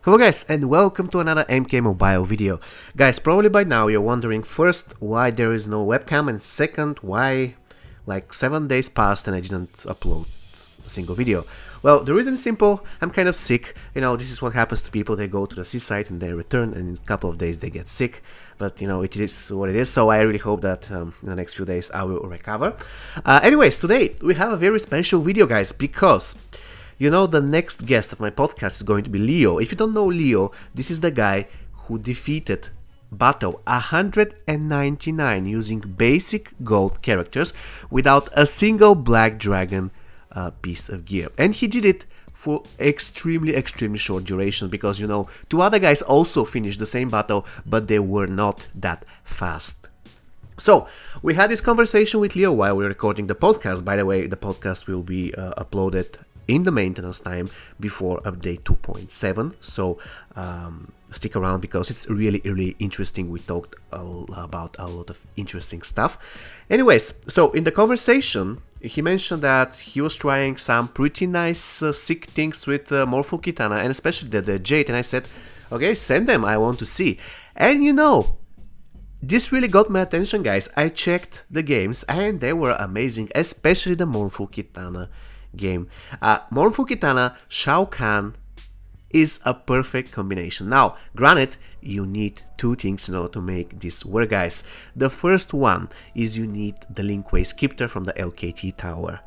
Hello guys and welcome to another MK Mobile video. Guys, probably by now you're wondering first why there is no webcam and second why like 7 days passed and I didn't upload a single video. Well, the reason is simple. I'm kind of sick. This is what happens to people. They go to the seaside and they return and in a couple of days they get sick. But it is what it is, so I really hope that in the next few days I will recover. Anyways, today we have a very special video, guys, because the next guest of my podcast is going to be Leo. If you don't know Leo, this is the guy who defeated Battle 199 using basic gold characters without a single black dragon piece of gear. And he did it for extremely short duration because, two other guys also finished the same battle, but they were not that fast. So, we had this conversation with Leo while we were recording the podcast. By the way, the podcast will be uploaded in the maintenance time before update 2.7, so stick around because it's really interesting. We talked about a lot of interesting stuff. Anyways, so in the conversation he mentioned that he was trying some pretty nice sick things with Mournful Kitana and especially the Jade, and I said, okay, send them, I want to see. And this really got my attention, guys. I checked the games and they were amazing, especially the Mournful Kitana game. Mournful Kitana Shao Kahn is a perfect combination. Now, granted, you need two things to make this work, guys. The first one is you need the Linkway Skipper from the LKT tower,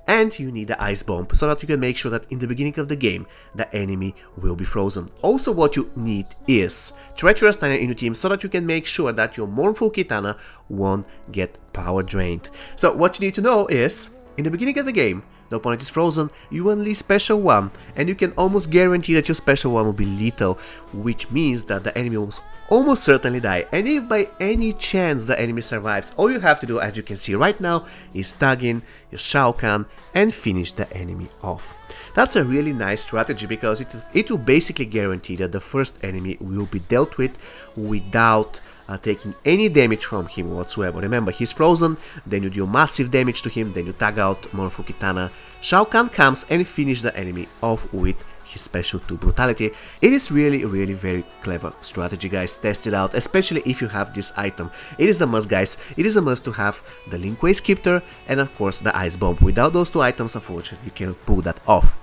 and you need the ice bomb so that you can make sure that in the beginning of the game the enemy will be frozen. Also, what you need is Treacherous Tiny in your team so that you can make sure that your Mournful Kitana won't get power drained. So what you need to know is, in the beginning of the game, the opponent is frozen, you unleash special 1, and you can almost guarantee that your special 1 will be lethal, which means that the enemy will almost certainly die. And if by any chance the enemy survives, all you have to do, as you can see right now, is tag in your Shao Kahn and finish the enemy off. That's a really nice strategy because it will basically guarantee that the first enemy will be dealt with without taking any damage from him whatsoever. Remember, he's frozen, then you do massive damage to him, then you tag out Mournful Kitana. Shao Kahn comes and finish the enemy off with his special 2 brutality. It is really very clever strategy, guys. Test it out, especially if you have this item. It is a must, guys. It is a must to have the Linkway Skipper and of course the ice bomb. Without those 2 items, unfortunately, you cannot pull that off.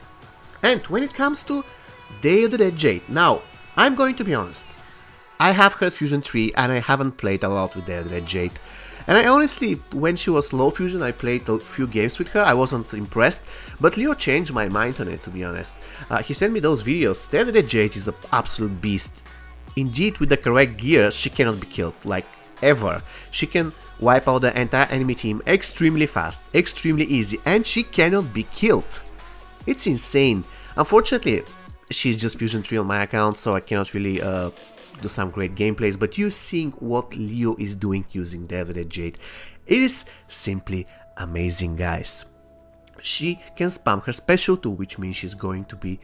And when it comes to Day of the Dead Jade, now I'm going to be honest, I have heard Fusion 3 and I haven't played a lot with Day of the Dead Jade. And I honestly, when she was low fusion, I played a few games with her. I wasn't impressed, but Leo changed my mind on it, to be honest. He sent me those videos. Day of the Dead Jade is an absolute beast. Indeed, with the correct gear, she cannot be killed, like ever. She can wipe out the entire enemy team extremely fast, extremely easy, and she cannot be killed. It's insane. Unfortunately, she's just Fusion 3 on my account, so I cannot really do some great gameplays, but you're seeing what Leo is doing using Day of the Dead Jade. It is simply amazing, guys. She can spam her special 2, which means she's going to be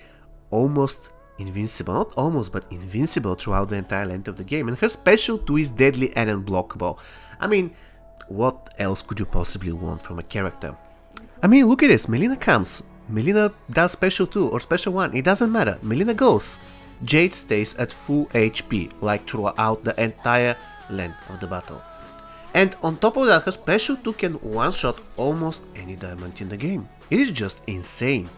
almost invincible, not almost, but invincible throughout the entire length of the game, and her special 2 is deadly and unblockable. I mean, what else could you possibly want from a character? I mean, look at this. Melina comes, Melina does special 2 or special 1, it doesn't matter, Melina goes. Jade stays at full HP, like throughout the entire length of the battle. And on top of that, her special 2 can one-shot almost any diamond in the game. It is just insane.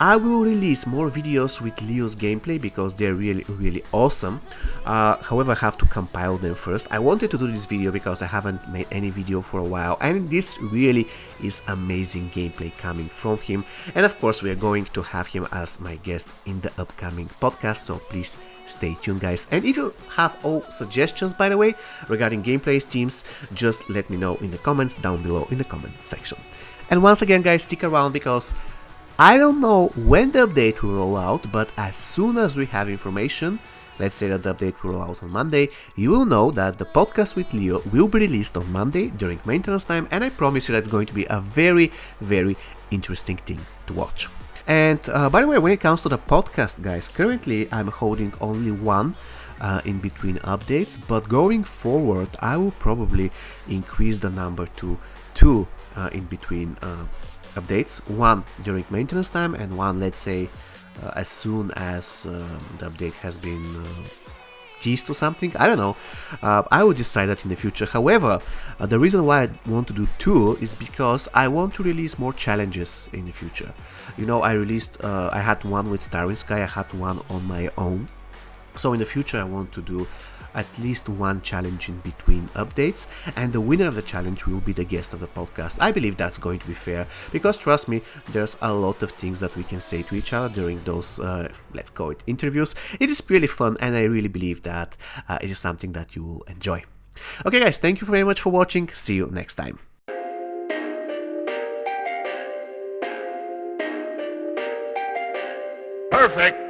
I will release more videos with Leo's gameplay because they're really awesome. However, I have to compile them first. I wanted to do this video because I haven't made any video for a while, and this really is amazing gameplay coming from him. And of course, we are going to have him as my guest in the upcoming podcast, so please stay tuned, guys. And if you have all suggestions, by the way, regarding gameplay teams, just let me know in the comments down below in the comment section. And once again, guys, stick around because I don't know when the update will roll out, but as soon as we have information, let's say that the update will roll out on Monday, you will know that the podcast with Leo will be released on Monday during maintenance time, and I promise you that's going to be a very interesting thing to watch. And by the way, when it comes to the podcast, guys, currently I'm holding only one in between updates, but going forward I will probably increase the number to 2 in between updates, one during maintenance time and one, let's say, as soon as the update has been teased or something. I don't know. I will decide that in the future. However, the reason why I want to do 2 is because I want to release more challenges in the future. You know, I had one with Starry Sky, I had one on my own. So in the future I want to do at least one challenge in between updates, and the winner of the challenge will be the guest of the podcast. I believe that's going to be fair, because trust me, there's a lot of things that we can say to each other during those, let's call it interviews. It is really fun, and I really believe that it is something that you will enjoy. Okay guys, thank you very much for watching, see you next time. Perfect.